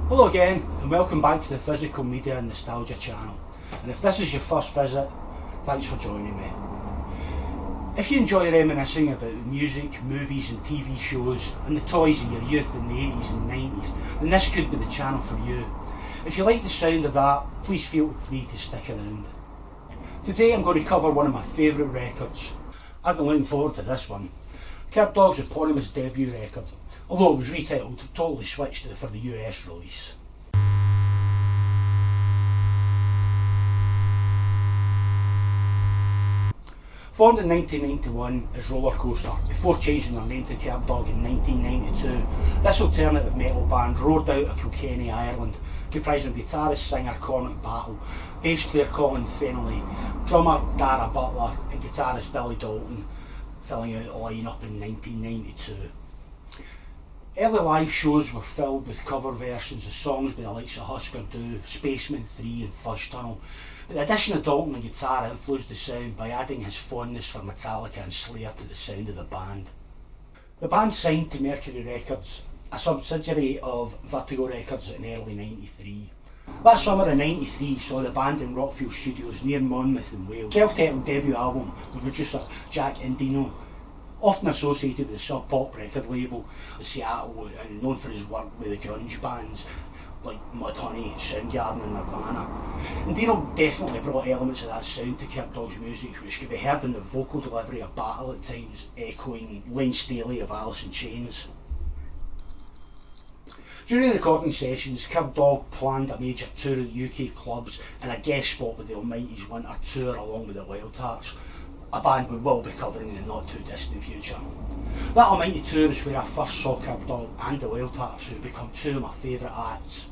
Hello again and welcome back to the Physical Media and Nostalgia channel, and if this is your first visit, thanks for joining me. If you enjoy reminiscing about the music, movies and TV shows and the toys of your youth in the 80s and 90s, then this could be the channel for you. If you like the sound of that, please feel free to stick around. Today I'm going to cover one of my favourite records. I've been looking forward to this one. Kerbdog's eponymous debut record, although it was retitled, totally switched for the US release. Formed in 1991 as Roller Coaster, before changing their name to Kerbdog in 1992, this alternative metal band roared out of Kilkenny, Ireland, comprising guitarist singer Cormac Battle, bass player Colin Fennelly, drummer Dara Butler and guitarist Billy Dalton, filling out the lineup in 1992. Early live shows were filled with cover versions of songs by the likes of Husker Du, Spaceman 3 and Fuzz Tunnel, but the addition of Dalton on guitar influenced the sound by adding his fondness for Metallica and Slayer to the sound of the band. The band signed to Mercury Records, a subsidiary of Vertigo Records in early '93. That summer of '93 saw the band in Rockfield Studios near Monmouth in Wales. Self-titled debut album with producer Jack Endino, often associated with the Sub Pop record label of Seattle and known for his work with the grunge bands like Mudhoney, Soundgarden and Nirvana. And Dino definitely brought elements of that sound to Kerbdog's music, which could be heard in the vocal delivery of Battle at times, echoing Lane Staley of Alice in Chains. During recording sessions, Kerbdog planned a major tour of the UK clubs and a guest spot with the Almighty's winter tour along with the Wild Hearts, a band we will be covering in the not too distant future. That Almighty tour is where I first saw Kerbdog and the Wild Hearts, who have become two of my favourite acts.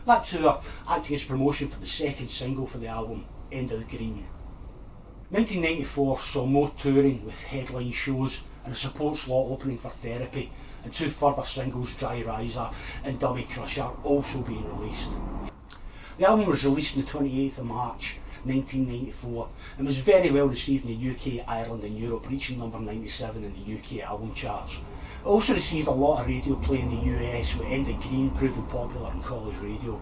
That tour acting as promotion for the second single for the album, End of the Green. 1994 saw more touring with headline shows and a support slot opening for Therapy, and two further singles, Dry Riser and Dummy Crusher, also being released. The album was released on the 28th of March 1994 and was very well received in the UK, Ireland and Europe, reaching number 97 in the UK album charts. It also received a lot of radio play in the US, with End of Green proving popular on college radio.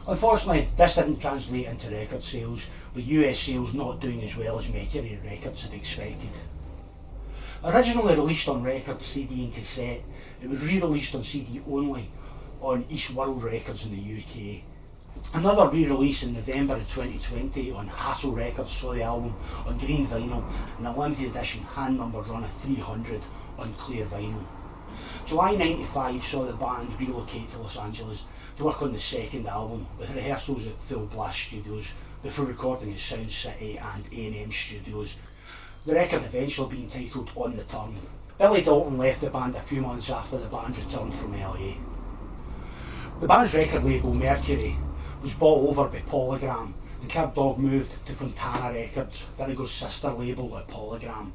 Unfortunately, this didn't translate into record sales, with US sales not doing as well as Mercury Records had expected. Originally released on records, CD and cassette, it was re-released on CD only on East World Records in the UK. Another re-release in November of 2020 on Hassle Records saw the album on green vinyl and a limited edition hand-numbered run of 300 on clear vinyl. July '95 saw the band relocate to Los Angeles to work on the second album, with rehearsals at Full Blast Studios before recording at Sound City and A&M Studios. The record eventually being titled On the Turn. Billy Dalton left the band a few months after the band returned from LA. The band's record label, Mercury, was bought over by Polygram, and Kerbdog moved to Fontana Records, Vertigo's sister label at Polygram.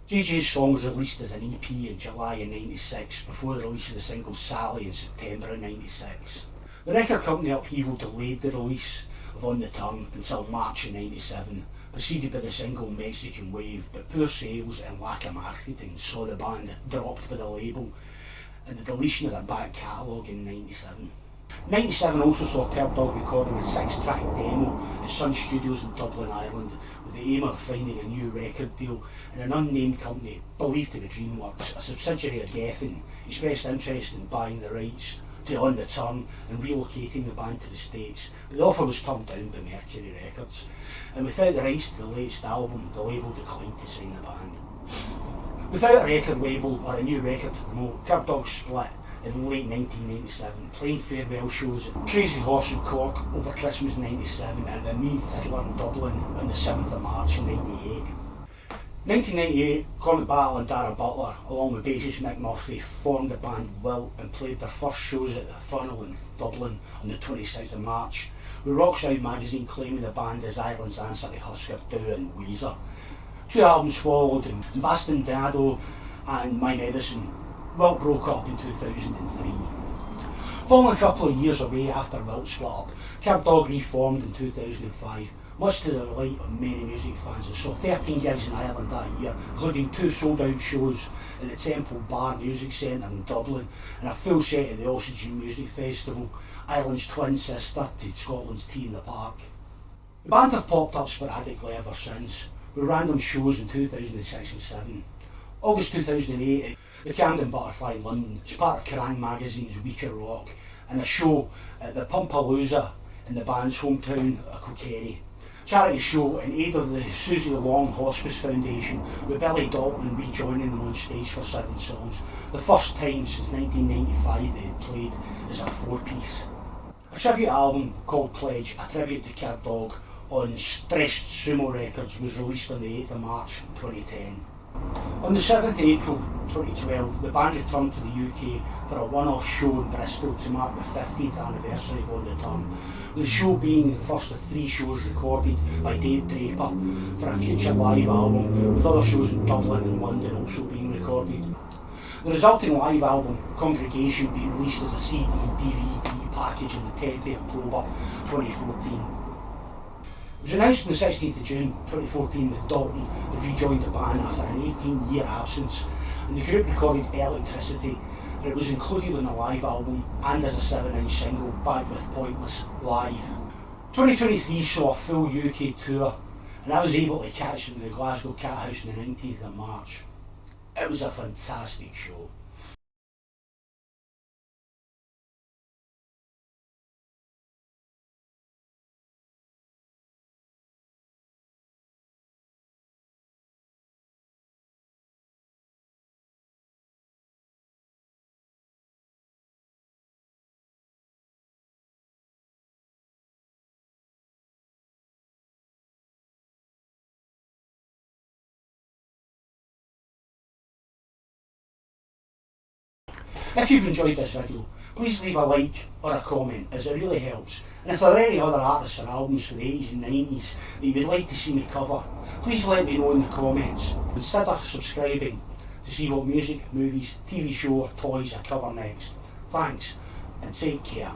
JJ's song was released as an EP in July of '96 before the release of the single Sally in September of '96. The record company Upheaval delayed the release of On the Turn until March of '97, preceded by the single Mexican Wave, but poor sales and lack of marketing saw the band dropped by the label and the deletion of their back catalogue in '97. '97 also saw Kerbdog recording a 6-track demo at Sun Studios in Dublin, Ireland, with the aim of finding a new record deal, and an unnamed company, believed to be DreamWorks, a subsidiary of Geffen, expressed interest in buying the rights to On the Turn and relocating the band to the States, but the offer was turned down by Mercury Records, and without the rights to the latest album, the label declined to sign the band. Without a record label or a new record to promote, Kerbdog split in late 1997, playing farewell shows at Crazy Horse in Cork over Christmas '97 and the Meath Fiddler in Dublin on the 7th of March in '98. 1998, Cormac Battle and Dara Butler, along with bassist Mick Murphy, formed the band Wilt and played their first shows at the Funnel in Dublin on the 26th of March, with Rockside magazine claiming the band as Ireland's answer to Husker Du and Weezer. Two albums followed, and Bastardo and My Medicine. Wilt broke up in 2003. Following a couple of years away after Wilt split up, Kerbdog reformed in 2005, much to the delight of many music fans, and saw 13 gigs in Ireland that year, including 2 sold-out shows at the Temple Bar Music Centre in Dublin, and a full set at the Oxygen Music Festival, Ireland's twin sister to Scotland's Tea in the Park. The band have popped up sporadically ever since, with random shows in 2006 and 7. August 2008, the Camden Butterfly in London, as part of Kerrang magazine's Week of Rock, and a show at the Pumpalooza in the band's hometown of Kilkenny. Charity show in aid of the Susie Long Hospice Foundation, with Billy Dalton rejoining them on stage for 7 songs, the first time since 1995 they had played as a 4-piece. A tribute album called Pledge, a tribute to Kerbdog on Stressed Sumo Records, was released on the 8th of March 2010. On the 7th of April 2012, the band returned to the UK for a one-off show in Bristol to mark the 15th anniversary of On the Turn, with the show being the first of 3 shows recorded by Dave Draper for a future live album, with other shows in Dublin and London also being recorded. The resulting live album, Congregation, being released as a CD-DVD package on the 10th of October 2014. It was announced on the 16th of June 2014 that Dalton had rejoined the band after an 18-year absence, and the group recorded Electricity, and it was included on the live album and as a 7-inch single, Back with Pointless Live. 2023 saw a full UK tour, and I was able to catch them in the Glasgow Cat House on the 19th of March. It was a fantastic show. If you've enjoyed this video, please leave a like or a comment, as it really helps. And if there are any other artists or albums from the 80s and 90s that you would like to see me cover, please let me know in the comments. Consider subscribing to see what music, movies, TV show or toys I cover next. Thanks, and take care.